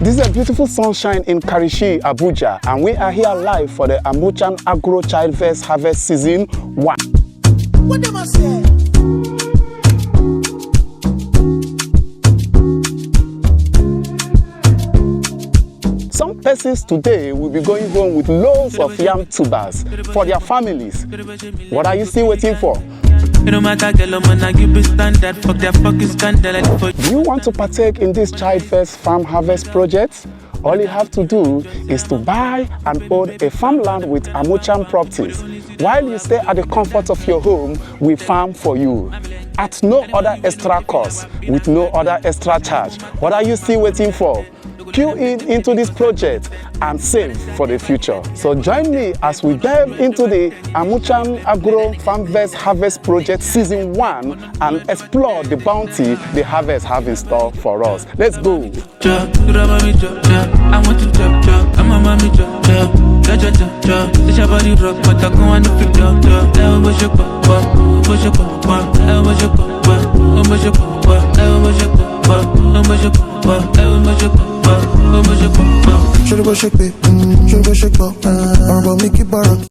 This is a beautiful sunshine in Karshi, Abuja, and we are here live for the Amucham Agro Childvest Harvest Season 1. What am I saying? Some persons today will be going home with loads of yam tubers for their families. What are you still waiting for? Do you want to partake in this Childvest Farm Harvest project? All you have to do is to buy and own a farmland with Amucham properties. While you stay at the comfort of your home, we farm for you at no other extra cost, with no other extra charge. What are you still waiting for? Queue into this project and save for the future. So join me as we delve into the Amucham Agro Farmvest Harvest Project Season 1 and explore the bounty the harvest have in store for us. Let's go. Shake it, shake it, shake it,